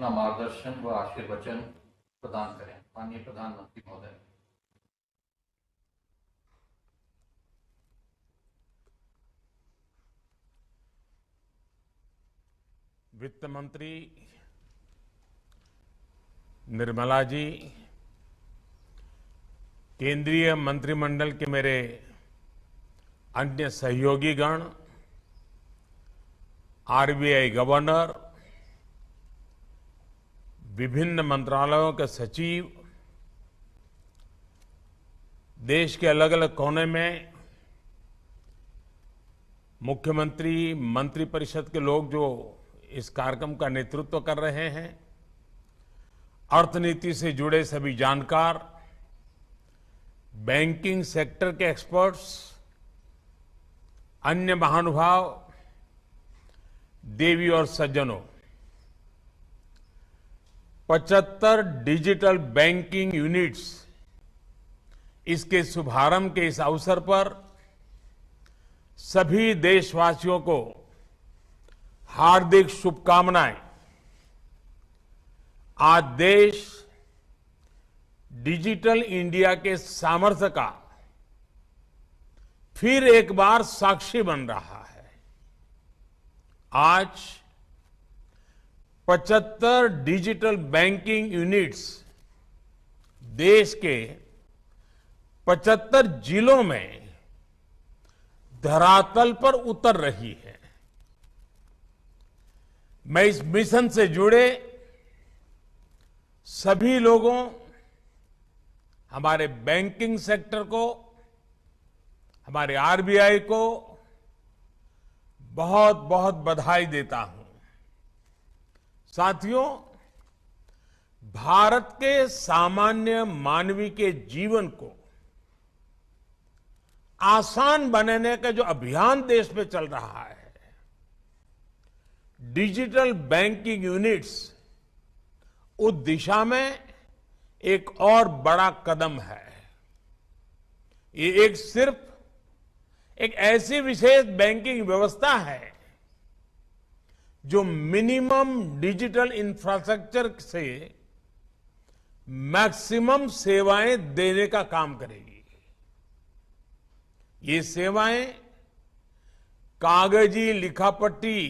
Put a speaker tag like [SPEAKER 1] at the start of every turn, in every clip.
[SPEAKER 1] अपना मार्गदर्शन व आशीर्वचन प्रदान करें। माननीय प्रधानमंत्री महोदय।
[SPEAKER 2] वित्त मंत्री निर्मला जी, केंद्रीय मंत्रिमंडल के मेरे अन्य सहयोगी गण, आरबीआई गवर्नर, विभिन्न मंत्रालयों के सचिव, देश के अलग अलग कोने में मुख्यमंत्री, मंत्रिपरिषद के लोग जो इस कार्यक्रम का नेतृत्व कर रहे हैं, अर्थनीति से जुड़े सभी जानकार, बैंकिंग सेक्टर के एक्सपर्ट्स, अन्य महानुभाव, देवी और सज्जनों, 75 डिजिटल बैंकिंग यूनिट्स, इसके शुभारंभ के इस अवसर पर सभी देशवासियों को हार्दिक शुभकामनाएं। आज देश डिजिटल इंडिया के सामर्थ्य का फिर एक बार साक्षी बन रहा है। आज 75 डिजिटल बैंकिंग यूनिट्स देश के 75 जिलों में धरातल पर उतर रही है। मैं इस मिशन से जुड़े सभी लोगों, हमारे बैंकिंग सेक्टर को, हमारे आरबीआई को बहुत बहुत बधाई देता हूं। साथियों, भारत के सामान्य मानवी के जीवन को आसान बनाने का जो अभियान देश में चल रहा है, डिजिटल बैंकिंग यूनिट्स उस दिशा में एक और बड़ा कदम है। ये सिर्फ एक ऐसी विशेष बैंकिंग व्यवस्था है जो मिनिमम डिजिटल इंफ्रास्ट्रक्चर से मैक्सिमम सेवाएं देने का काम करेगी। ये सेवाएं कागजी लिखापट्टी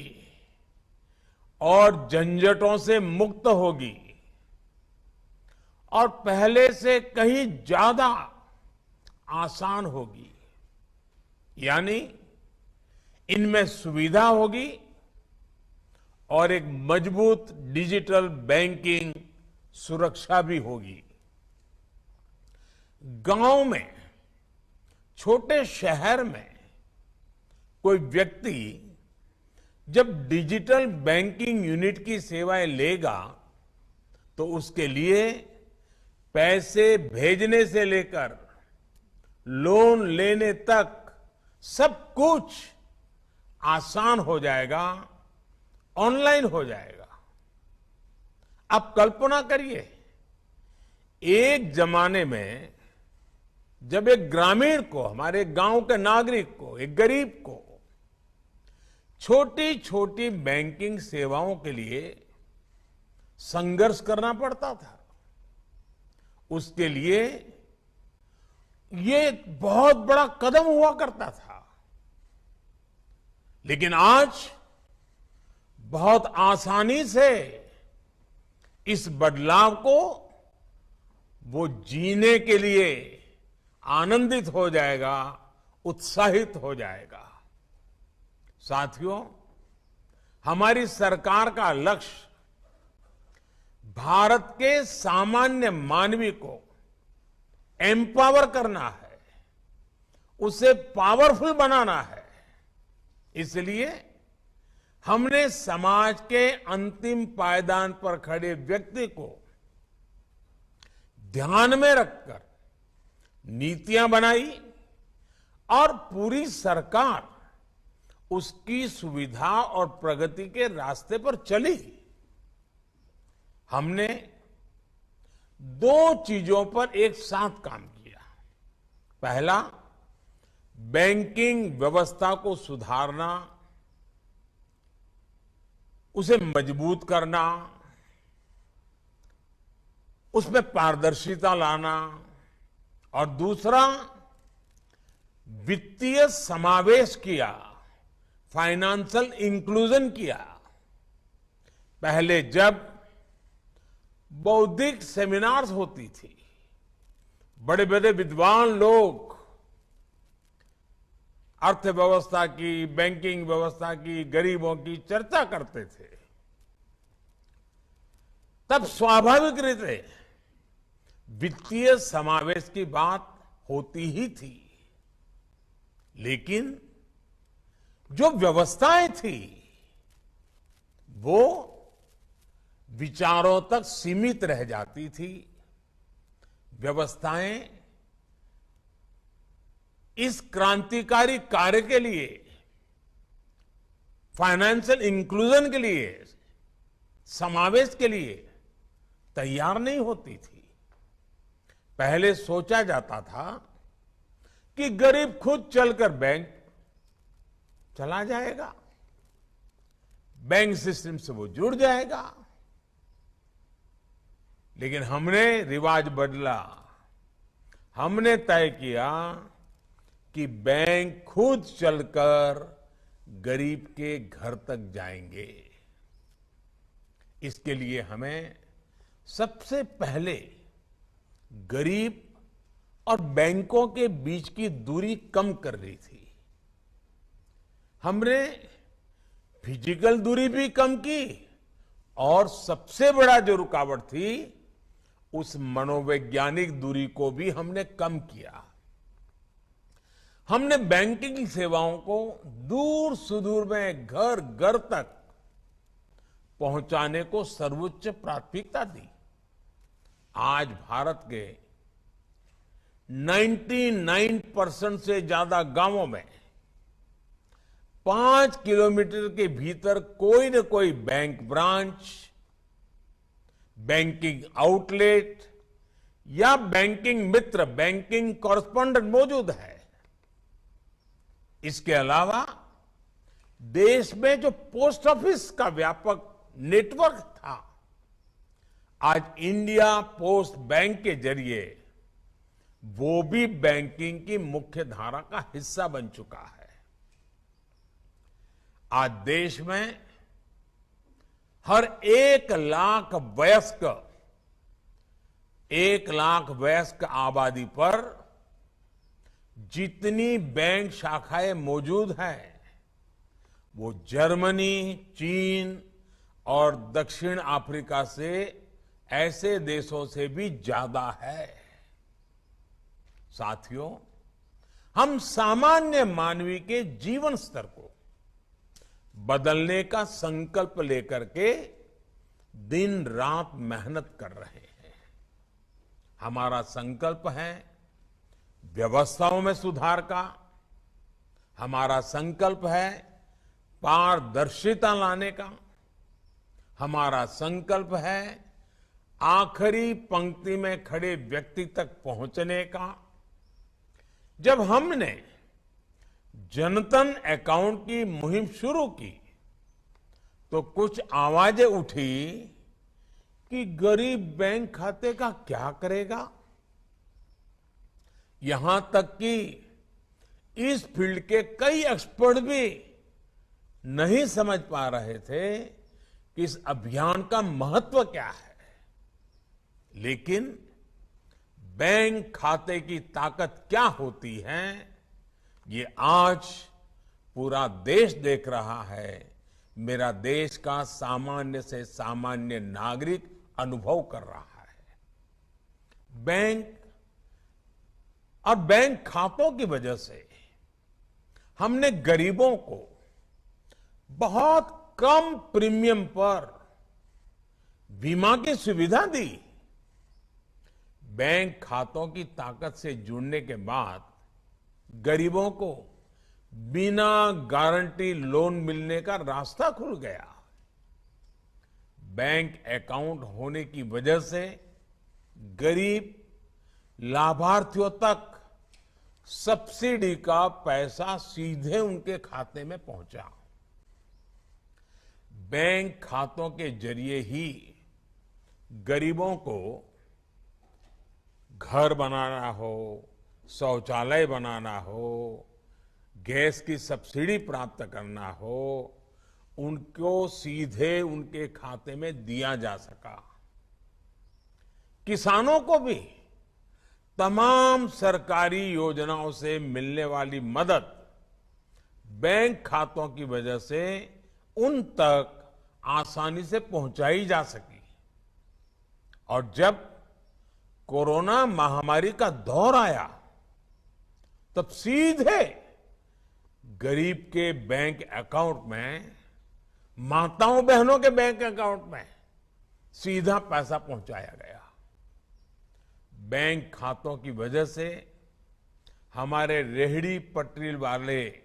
[SPEAKER 2] और झंझटों से मुक्त होगी और पहले से कहीं ज्यादा आसान होगी। यानी इनमें सुविधा होगी और एक मजबूत डिजिटल बैंकिंग सुरक्षा भी होगी। गांव में, छोटे शहर में कोई व्यक्ति जब डिजिटल बैंकिंग यूनिट की सेवाएं लेगा तो उसके लिए पैसे भेजने से लेकर लोन लेने तक सब कुछ आसान हो जाएगा, ऑनलाइन हो जाएगा। अब कल्पना करिए, एक जमाने में जब एक ग्रामीण को, हमारे गांव के नागरिक को, एक गरीब को छोटी छोटी बैंकिंग सेवाओं के लिए संघर्ष करना पड़ता था, उसके लिए ये एक बहुत बड़ा कदम हुआ करता था। लेकिन आज बहुत आसानी से इस बदलाव को वो जीने के लिए आनंदित हो जाएगा, उत्साहित हो जाएगा। साथियों, हमारी सरकार का लक्ष्य भारत के सामान्य मानवी को एम्पावर करना है, उसे पावरफुल बनाना है। इसलिए हमने समाज के अंतिम पायदान पर खड़े व्यक्ति को ध्यान में रखकर नीतियां बनाई और पूरी सरकार उसकी सुविधा और प्रगति के रास्ते पर चली। हमने दो चीजों पर एक साथ काम किया। पहला, बैंकिंग व्यवस्था को सुधारना, उसे मजबूत करना, उसमें पारदर्शिता लाना और दूसरा वित्तीय समावेश किया, फाइनेंशियल इंक्लूजन किया। पहले जब बौद्धिक सेमिनार्स होती थी, बड़े बड़े विद्वान लोग अर्थव्यवस्था की, बैंकिंग व्यवस्था की, गरीबों की चर्चा करते थे, तब स्वाभाविक रीते वित्तीय समावेश की बात होती ही थी। लेकिन जो व्यवस्थाएं थी वो विचारों तक सीमित रह जाती थी। व्यवस्थाएं इस क्रांतिकारी कार्य के लिए, फाइनेंशियल इंक्लूजन के लिए, समावेश के लिए तैयार नहीं होती थी। पहले सोचा जाता था कि गरीब खुद चलकर बैंक चला जाएगा, बैंक सिस्टम से वो जुड़ जाएगा। लेकिन हमने रिवाज बदला। हमने तय किया कि बैंक खुद चलकर गरीब के घर तक जाएंगे। इसके लिए हमें सबसे पहले गरीब और बैंकों के बीच की दूरी कम करनी थी। हमने फिजिकल दूरी भी कम की और सबसे बड़ा जो रुकावट थी, उस मनोवैज्ञानिक दूरी को भी हमने कम किया। हमने बैंकिंग सेवाओं को दूर सुदूर में, घर घर तक पहुंचाने को सर्वोच्च प्राथमिकता दी। आज भारत के 99% से ज्यादा गांवों में 5 किलोमीटर के भीतर कोई न कोई बैंक ब्रांच, बैंकिंग आउटलेट या बैंकिंग मित्र, बैंकिंग कॉरेस्पॉन्डेंट मौजूद है। इसके अलावा देश में जो पोस्ट ऑफिस का व्यापक नेटवर्क था, आज इंडिया पोस्ट बैंक के जरिए वो भी बैंकिंग की मुख्य धारा का हिस्सा बन चुका है। आज देश में हर 1 लाख वयस्क आबादी पर जितनी बैंक शाखाएं मौजूद हैं, वो जर्मनी, चीन और दक्षिण अफ्रीका से ऐसे देशों से भी ज्यादा है। साथियों, हम सामान्य मानवी के जीवन स्तर को बदलने का संकल्प लेकर के दिन रात मेहनत कर रहे हैं। हमारा संकल्प है व्यवस्थाओं में सुधार का, हमारा संकल्प है पारदर्शिता लाने का, हमारा संकल्प है आखिरी पंक्ति में खड़े व्यक्ति तक पहुंचने का। जब हमने जनधन अकाउंट की मुहिम शुरू की तो कुछ आवाजें उठी कि गरीब बैंक खाते का क्या करेगा। यहां तक कि इस फील्ड के कई एक्सपर्ट भी नहीं समझ पा रहे थे कि इस अभियान का महत्व क्या है। लेकिन बैंक खाते की ताकत क्या होती है, ये आज पूरा देश देख रहा है। मेरा देश का सामान्य से सामान्य नागरिक अनुभव कर रहा है। बैंक और बैंक खातों की वजह से हमने गरीबों को बहुत कम प्रीमियम पर बीमा की सुविधा दी। बैंक खातों की ताकत से जुड़ने के बाद गरीबों को बिना गारंटी लोन मिलने का रास्ता खुल गया। बैंक अकाउंट होने की वजह से गरीब लाभार्थियों तक सब्सिडी का पैसा सीधे उनके खाते में पहुंचा। बैंक खातों के जरिए ही गरीबों को घर बनाना हो, शौचालय बनाना हो, गैस की सब्सिडी प्राप्त करना हो, उनको सीधे उनके खाते में दिया जा सका। किसानों को भी तमाम सरकारी योजनाओं से मिलने वाली मदद बैंक खातों की वजह से उन तक आसानी से पहुंचाई जा सकी। और जब कोरोना महामारी का दौर आया तब सीधे गरीब के बैंक अकाउंट में, माताओं बहनों के बैंक अकाउंट में सीधा पैसा पहुंचाया गया। बैंक खातों की वजह से हमारे रेहड़ी पटरी वाले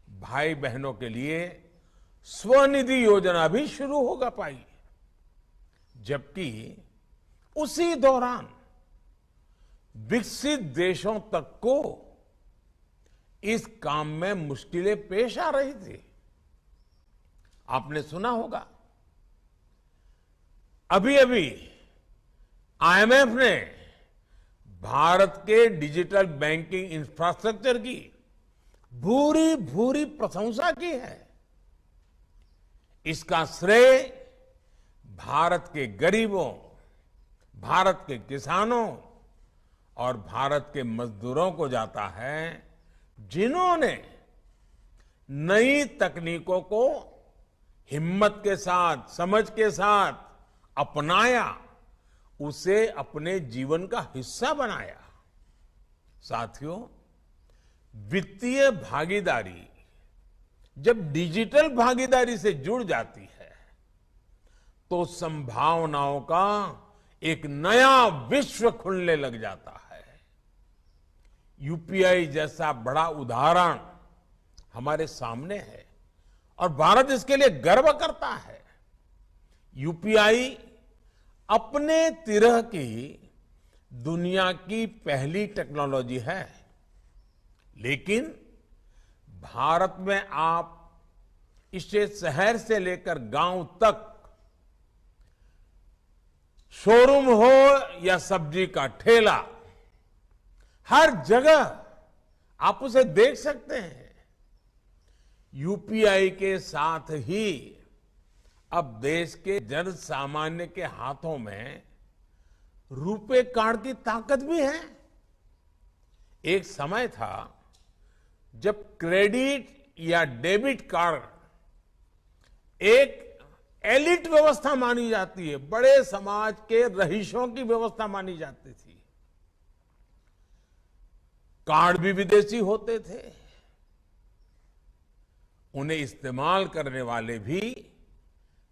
[SPEAKER 2] भाई बहनों के लिए स्वनिधि योजना भी शुरू होगा पाई। जबकि उसी दौरान विकसित देशों तक को इस काम में मुश्किलें पेश आ रही थी। आपने सुना होगा, अभी अभी आईएमएफ ने भारत के डिजिटल बैंकिंग इंफ्रास्ट्रक्चर की भूरी भूरी प्रशंसा की है। इसका श्रेय भारत के गरीबों, भारत के किसानों और भारत के मजदूरों को जाता है, जिन्होंने नई तकनीकों को हिम्मत के साथ, समझ के साथ अपनाया, उसे अपने जीवन का हिस्सा बनाया। साथियों, वित्तीय भागीदारी जब डिजिटल भागीदारी से जुड़ जाती है तो संभावनाओं का एक नया विश्व खुलने लग जाता है। यूपीआई जैसा बड़ा उदाहरण हमारे सामने है और भारत इसके लिए गर्व करता है। यूपीआई अपने तरह की दुनिया की पहली टेक्नोलॉजी है, लेकिन भारत में आप इसे शहर से लेकर गांव तक, शोरूम हो या सब्जी का ठेला, हर जगह आप उसे देख सकते हैं। यूपीआई के साथ ही अब देश के जन सामान्य के हाथों में रुपे कार्ड की ताकत भी है। एक समय था जब क्रेडिट या डेबिट कार्ड एक एलिट व्यवस्था मानी जाती है, बड़े समाज के रईसों की व्यवस्था मानी जाती थी। कार्ड भी विदेशी होते थे, उन्हें इस्तेमाल करने वाले भी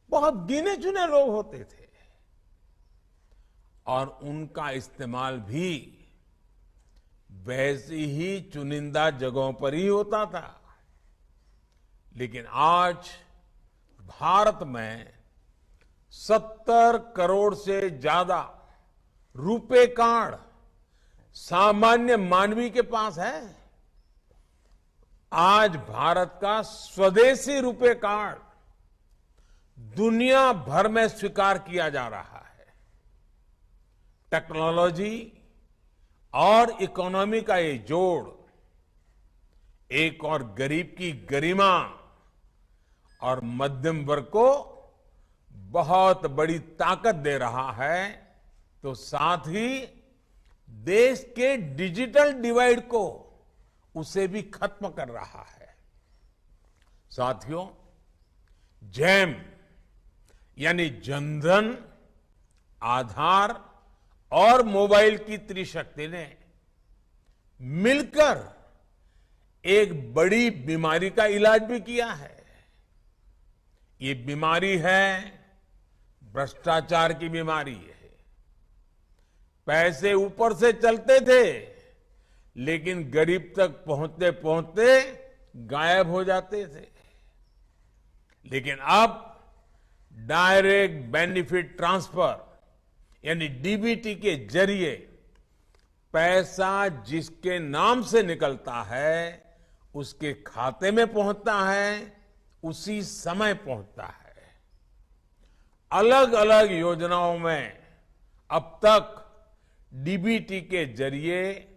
[SPEAKER 2] बहुत गिने चुने लोग होते थे और उनका इस्तेमाल भी वैसी ही चुनिंदा जगहों पर ही होता था। लेकिन आज भारत में 70 करोड़ से ज्यादा रुपे कार्ड सामान्य मानवी के पास है। आज भारत का स्वदेशी रुपे कार्ड दुनिया भर में स्वीकार किया जा रहा है। टेक्नोलॉजी और इकोनॉमी का ये जोड़ एक और गरीब की गरिमा और मध्यम वर्ग को बहुत बड़ी ताकत दे रहा है, तो साथ ही देश के डिजिटल डिवाइड को, उसे भी खत्म कर रहा है। साथियों, जैम यानी जनधन, आधार और मोबाइल की त्रिशक्ति ने मिलकर एक बड़ी बीमारी का इलाज भी किया है। ये बीमारी है भ्रष्टाचार की बीमारी है। पैसे ऊपर से चलते थे, लेकिन गरीब तक पहुंचते पहुंचते गायब हो जाते थे। लेकिन अब डायरेक्ट बेनिफिट ट्रांसफर यानी डीबीटी के जरिए पैसा जिसके नाम से निकलता है उसके खाते में पहुंचता है, उसी समय पहुंचता है। अलग अलग योजनाओं में अब तक डीबीटी के जरिए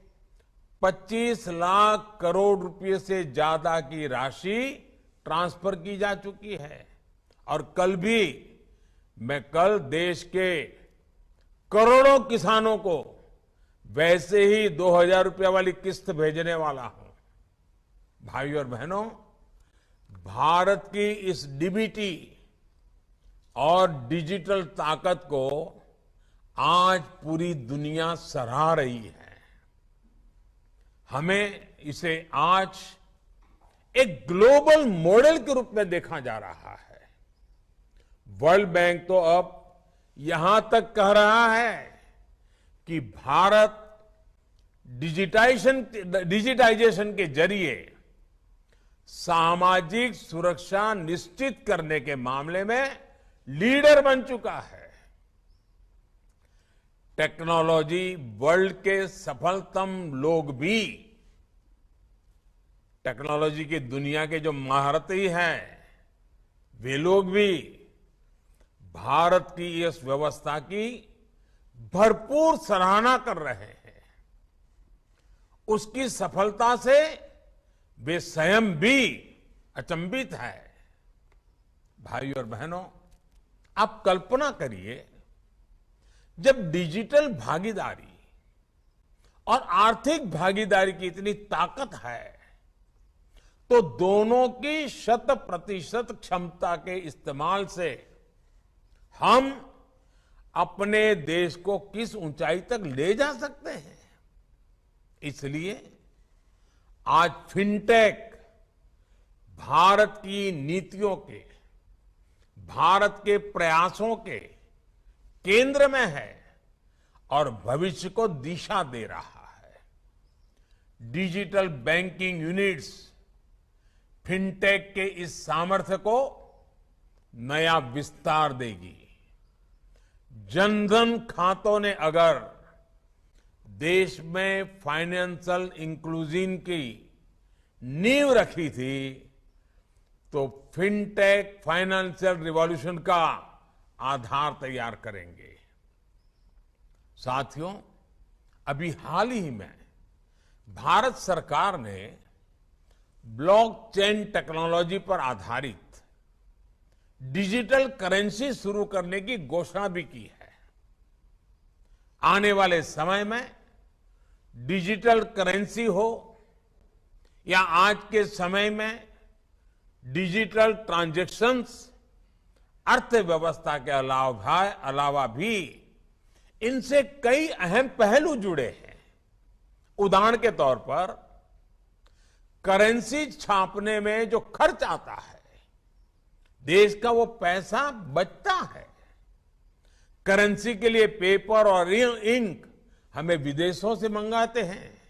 [SPEAKER 2] 25 लाख करोड़ रुपए से ज्यादा की राशि ट्रांसफर की जा चुकी है। और कल देश के करोड़ों किसानों को वैसे ही 2,000 रुपया वाली किस्त भेजने वाला हूं। भाइयों और बहनों, भारत की इस डीबीटी और डिजिटल ताकत को आज पूरी दुनिया सराह रही है। हमें इसे आज एक ग्लोबल मॉडल के रूप में देखा जा रहा है। वर्ल्ड बैंक तो अब यहां तक कह रहा है कि भारत डिजिटाइजेशन के जरिए सामाजिक सुरक्षा निश्चित करने के मामले में लीडर बन चुका है। टेक्नोलॉजी वर्ल्ड के सफलतम लोग भी, टेक्नोलॉजी की दुनिया के जो महारथी हैं, वे लोग भी भारत की इस व्यवस्था की भरपूर सराहना कर रहे हैं। उसकी सफलता से वे स्वयं भी अचंभित है। भाइयों और बहनों, आप कल्पना करिए, जब डिजिटल भागीदारी और आर्थिक भागीदारी की इतनी ताकत है, तो दोनों की 100% क्षमता के इस्तेमाल से हम अपने देश को किस ऊंचाई तक ले जा सकते हैं। इसलिए आज फिनटेक भारत की नीतियों के, भारत के प्रयासों के केंद्र में है और भविष्य को दिशा दे रहा है। डिजिटल बैंकिंग यूनिट्स फिनटेक के इस सामर्थ्य को नया विस्तार देगी। जनधन खातों ने अगर देश में फाइनेंशियल इंक्लूजन की नींव रखी थी, तो फिनटेक फाइनेंशियल रिवॉल्यूशन का आधार तैयार करेंगे। साथियों, अभी हाल ही में भारत सरकार ने ब्लॉकचेन टेक्नोलॉजी पर आधारित डिजिटल करेंसी शुरू करने की घोषणा भी की है। आने वाले समय में डिजिटल करेंसी हो या आज के समय में डिजिटल ट्रांजैक्शंस, अर्थव्यवस्था के अलावा भी इनसे कई अहम पहलू जुड़े हैं। उदाहरण के तौर पर करेंसी छापने में जो खर्च आता है, देश का वो पैसा बचता है। करेंसी के लिए पेपर और इंक हमें विदेशों से मंगाते हैं।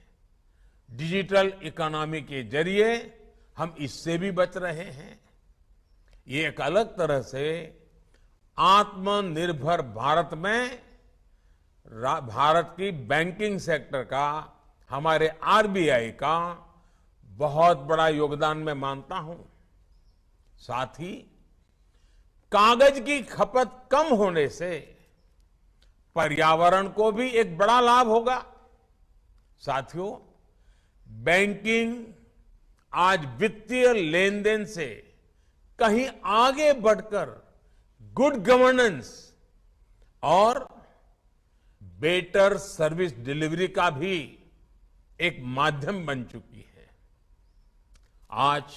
[SPEAKER 2] डिजिटल इकोनॉमी के जरिए हम इससे भी बच रहे हैं। ये एक अलग तरह से आत्मनिर्भर भारत में भारत की बैंकिंग सेक्टर का, हमारे आरबीआई का बहुत बड़ा योगदान मैं मानता हूं। साथ ही कागज की खपत कम होने से पर्यावरण को भी एक बड़ा लाभ होगा। साथियों, बैंकिंग आज वित्तीय लेन देन से कहीं आगे बढ़कर गुड गवर्नेंस और बेटर सर्विस डिलीवरी का भी एक माध्यम बन चुकी है। आज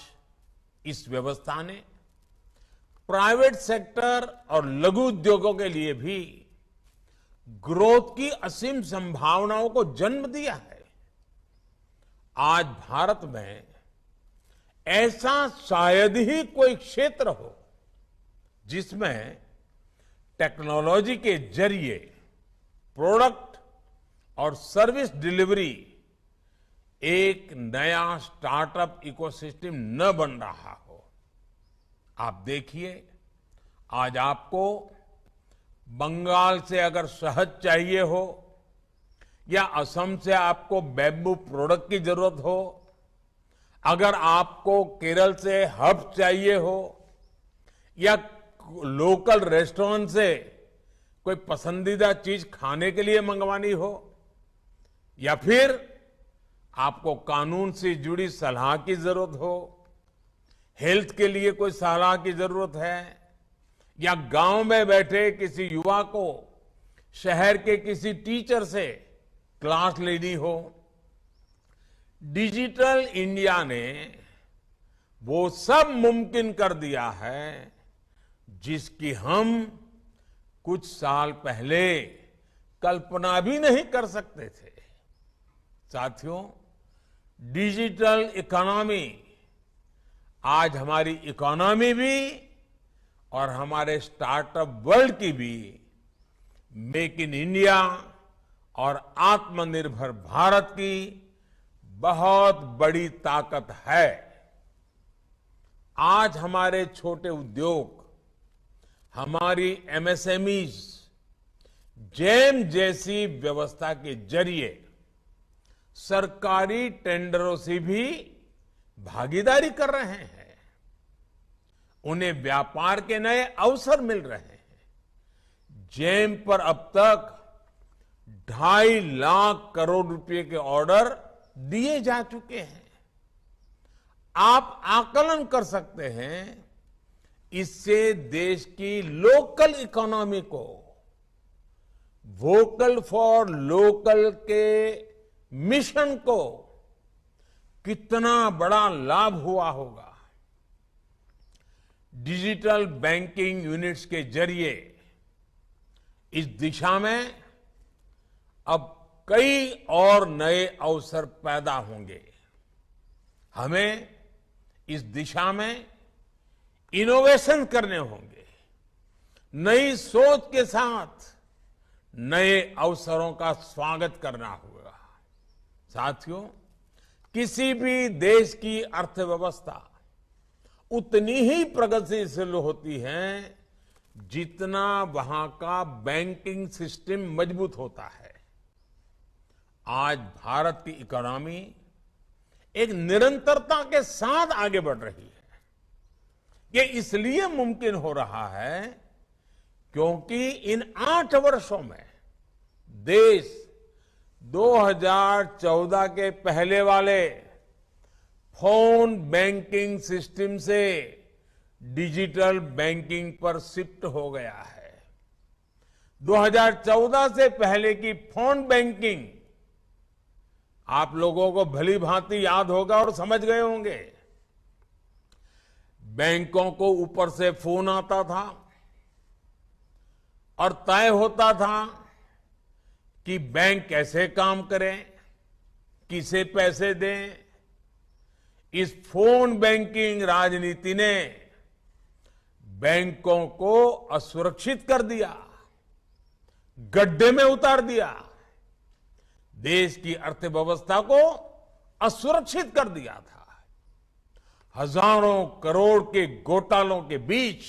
[SPEAKER 2] इस व्यवस्था ने प्राइवेट सेक्टर और लघु उद्योगों के लिए भी ग्रोथ की असीम संभावनाओं को जन्म दिया है। आज भारत में ऐसा शायद ही कोई क्षेत्र हो जिसमें टेक्नोलॉजी के जरिए प्रोडक्ट और सर्विस डिलीवरी एक नया स्टार्टअप इकोसिस्टम न बन रहा हो। आप देखिए, आज आपको बंगाल से अगर शहद चाहिए हो या असम से आपको बैम्बू प्रोडक्ट की जरूरत हो, अगर आपको केरल से हर्ब चाहिए हो या लोकल रेस्टोरेंट से कोई पसंदीदा चीज खाने के लिए मंगवानी हो, या फिर आपको कानून से जुड़ी सलाह की जरूरत हो, हेल्थ के लिए कोई सलाह की जरूरत है, या गांव में बैठे किसी युवा को शहर के किसी टीचर से क्लास लेनी हो, डिजिटल इंडिया ने वो सब मुमकिन कर दिया है जिसकी हम कुछ साल पहले कल्पना भी नहीं कर सकते थे। साथियों, डिजिटल इकोनॉमी आज हमारी इकोनॉमी भी और हमारे स्टार्टअप वर्ल्ड की भी मेक इन इंडिया और आत्मनिर्भर भारत की बहुत बड़ी ताकत है। आज हमारे छोटे उद्योग, हमारी एमएसएमईज जेम जैसी व्यवस्था के जरिए सरकारी टेंडरों से भी भागीदारी कर रहे हैं। उन्हें व्यापार के नए अवसर मिल रहे हैं। जेम पर अब तक 2.5 लाख करोड़ रुपए के ऑर्डर दिए जा चुके हैं। आप आकलन कर सकते हैं इससे देश की लोकल इकोनॉमी को वोकल फॉर लोकल के मिशन को कितना बड़ा लाभ हुआ होगा। डिजिटल बैंकिंग यूनिट्स के जरिए इस दिशा में अब कई और नए अवसर पैदा होंगे। हमें इस दिशा में इनोवेशन करने होंगे। नई सोच के साथ नए अवसरों का स्वागत करना होगा। साथियों, किसी भी देश की अर्थव्यवस्था उतनी ही प्रगतिशील होती है जितना वहां का बैंकिंग सिस्टम मजबूत होता है। आज भारत की इकोनॉमी एक निरंतरता के साथ आगे बढ़ रही है। ये इसलिए मुमकिन हो रहा है क्योंकि इन 8 वर्षों में देश 2014 के पहले वाले फोन बैंकिंग सिस्टम से डिजिटल बैंकिंग पर शिफ्ट हो गया है। 2014 से पहले की फोन बैंकिंग आप लोगों को भली भांति याद होगा और समझ गए होंगे। बैंकों को ऊपर से फोन आता था और तय होता था कि बैंक कैसे काम करें, किसे पैसे दें। इस फोन बैंकिंग राजनीति ने बैंकों को असुरक्षित कर दिया, गड्ढे में उतार दिया, देश की अर्थव्यवस्था को असुरक्षित कर दिया था। हजारों करोड़ के घोटालों के बीच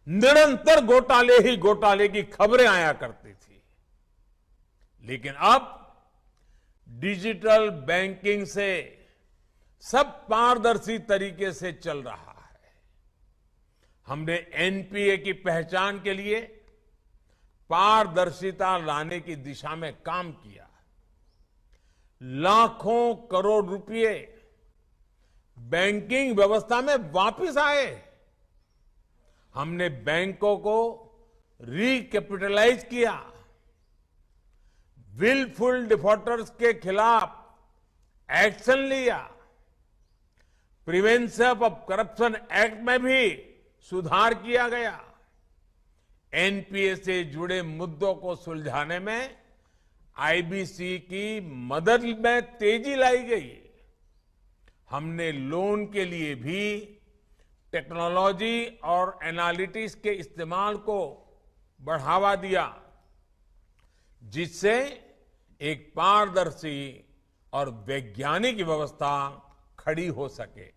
[SPEAKER 2] निरंतर घोटाले की खबरें आया करती थी। लेकिन अब डिजिटल बैंकिंग से सब पारदर्शी तरीके से चल रहा है। हमने एनपीए की पहचान के लिए पारदर्शिता लाने की दिशा में काम किया। लाखों करोड़ रुपए बैंकिंग व्यवस्था में वापस आए। हमने बैंकों को रिकैपिटलाइज किया। विलफुल डिफॉल्टर्स के खिलाफ एक्शन लिया। प्रिवेंशन ऑफ करप्शन एक्ट में भी सुधार किया गया। एनपीए से जुड़े मुद्दों को सुलझाने में आईबीसी की मदद में तेजी लाई गई। हमने लोन के लिए भी टेक्नोलॉजी और एनालिटिक्स के इस्तेमाल को बढ़ावा दिया, जिससे एक पारदर्शी और वैज्ञानिक व्यवस्था खड़ी हो सके।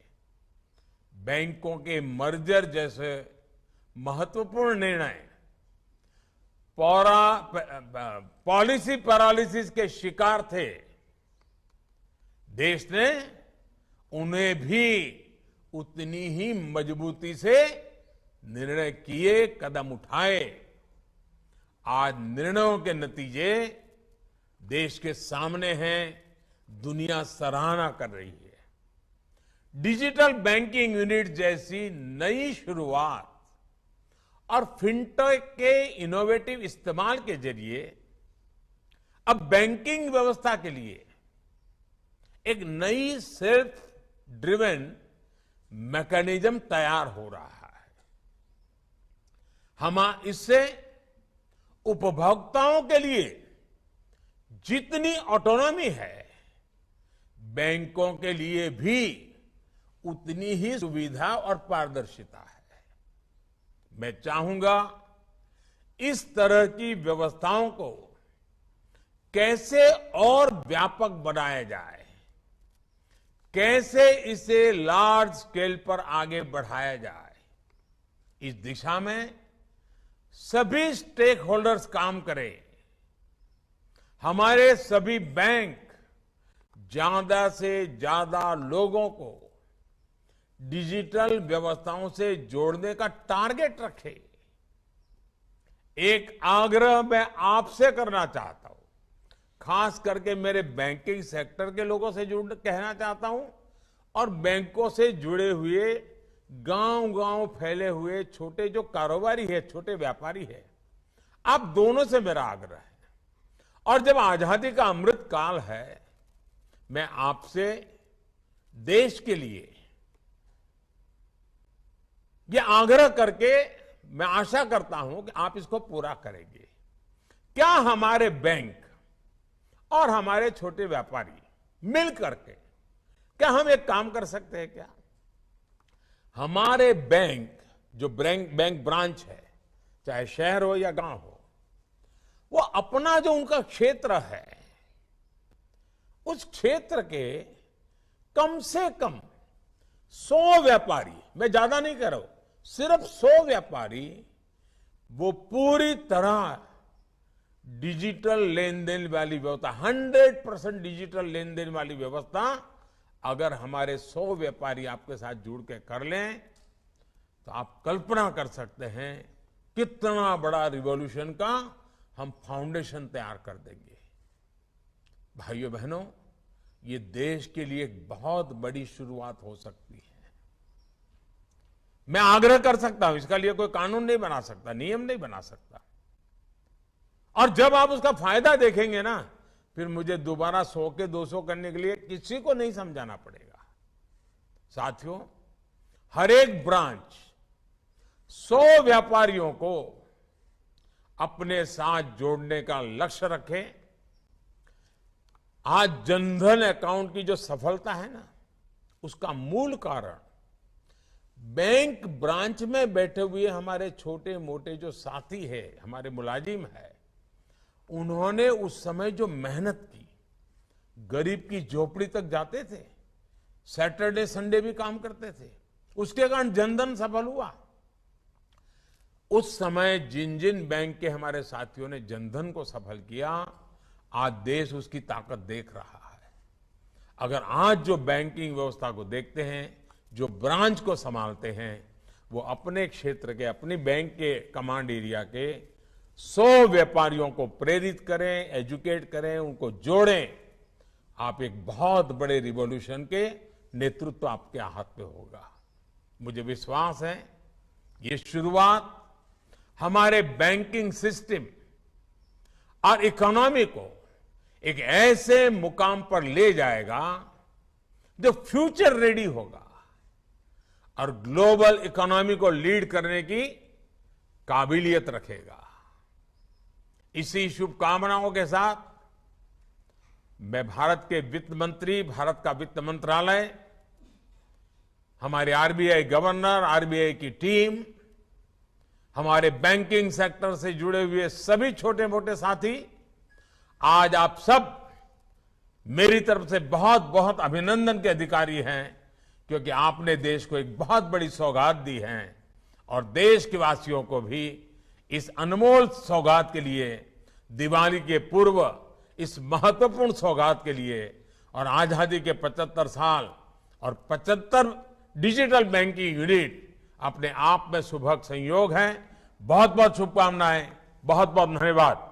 [SPEAKER 2] बैंकों के मर्जर जैसे महत्वपूर्ण निर्णय पॉलिसी पैरालिसिस के शिकार थे। देश ने उन्हें भी उतनी ही मजबूती से निर्णय किए, कदम उठाए। आज निर्णयों के नतीजे देश के सामने हैं, दुनिया सराहना कर रही है। डिजिटल बैंकिंग यूनिट जैसी नई शुरुआत और फिनटेक के इनोवेटिव इस्तेमाल के जरिए अब बैंकिंग व्यवस्था के लिए एक नई सेल्फ ड्रिवन मैकेनिज्म तैयार हो रहा है। हम इससे उपभोक्ताओं के लिए जितनी ऑटोनॉमी है, बैंकों के लिए भी उतनी ही सुविधा और पारदर्शिता है। मैं चाहूंगा इस तरह की व्यवस्थाओं को कैसे और व्यापक बनाया जाए, कैसे इसे लार्ज स्केल पर आगे बढ़ाया जाए। इस दिशा में सभी स्टेक होल्डर्स काम करें। हमारे सभी बैंक ज्यादा से ज्यादा लोगों को डिजिटल व्यवस्थाओं से जोड़ने का टारगेट रखे। एक आग्रह मैं आपसे करना चाहता हूं, खास करके मेरे बैंकिंग सेक्टर के लोगों से कहना चाहता हूं और बैंकों से जुड़े हुए गांव-गांव फैले हुए छोटे जो कारोबारी है, छोटे व्यापारी है, आप दोनों से मेरा आग्रह है। और जब आजादी का अमृत काल है, मैं आपसे देश के लिए ये आग्रह करके मैं आशा करता हूं कि आप इसको पूरा करेंगे। क्या हमारे बैंक और हमारे छोटे व्यापारी मिल करके क्या हम एक काम कर सकते हैं? क्या हमारे बैंक जो बैंक ब्रांच है, चाहे शहर हो या गांव हो, वो अपना जो उनका क्षेत्र है, उस क्षेत्र के कम से कम 100 व्यापारी, मैं ज्यादा नहीं कह रहा हूं, सिर्फ 100 व्यापारी वो पूरी तरह डिजिटल लेन देन वाली व्यवस्था, 100% डिजिटल लेन देन वाली व्यवस्था अगर हमारे 100 व्यापारी आपके साथ जुड़ के कर लें, तो आप कल्पना कर सकते हैं कितना बड़ा रिवॉल्यूशन का हम फाउंडेशन तैयार कर देंगे। भाइयों बहनों, ये देश के लिए एक बहुत बड़ी शुरुआत हो सकती है। मैं आग्रह कर सकता हूं, इसका लिए कोई कानून नहीं बना सकता, नियम नहीं बना सकता, और जब आप उसका फायदा देखेंगे ना, फिर मुझे दोबारा 100 के 200 करने के लिए किसी को नहीं समझाना पड़ेगा। साथियों, हर एक ब्रांच 100 व्यापारियों को अपने साथ जोड़ने का लक्ष्य रखे। आज जनधन अकाउंट की जो सफलता है ना, उसका मूल कारण बैंक ब्रांच में बैठे हुए हमारे छोटे मोटे जो साथी है, हमारे मुलाजिम है, उन्होंने उस समय जो मेहनत की, गरीब की झोपड़ी तक जाते थे, सैटरडे संडे भी काम करते थे, उसके कारण जनधन सफल हुआ। उस समय जिन जिन बैंक के हमारे साथियों ने जनधन को सफल किया, आज देश उसकी ताकत देख रहा है। अगर आज जो बैंकिंग व्यवस्था को देखते हैं, जो ब्रांच को संभालते हैं, वो अपने क्षेत्र के, अपनी बैंक के कमांड एरिया के 100 व्यापारियों को प्रेरित करें, एजुकेट करें, उनको जोड़ें, आप एक बहुत बड़े रिवॉल्यूशन के नेतृत्व आपके हाथ में होगा। मुझे विश्वास है ये शुरुआत हमारे बैंकिंग सिस्टम और इकोनॉमी को एक ऐसे मुकाम पर ले जाएगा जो फ्यूचर रेडी होगा और ग्लोबल इकोनॉमी को लीड करने की काबिलियत रखेगा। इसी शुभकामनाओं के साथ मैं भारत के वित्त मंत्री, भारत का वित्त मंत्रालय, हमारे आरबीआई गवर्नर, आरबीआई की टीम, हमारे बैंकिंग सेक्टर से जुड़े हुए सभी छोटे मोटे साथी, आज आप सब मेरी तरफ से बहुत बहुत अभिनंदन के अधिकारी हैं, क्योंकि आपने देश को एक बहुत बड़ी सौगात दी है और देश के वासियों को भी इस अनमोल सौगात के लिए, दिवाली के पूर्व इस महत्वपूर्ण सौगात के लिए और आजादी के 75 साल और 75 डिजिटल बैंकिंग यूनिट अपने आप में सुभग संयोग है। बहुत बहुत शुभकामनाएं। बहुत बहुत धन्यवाद।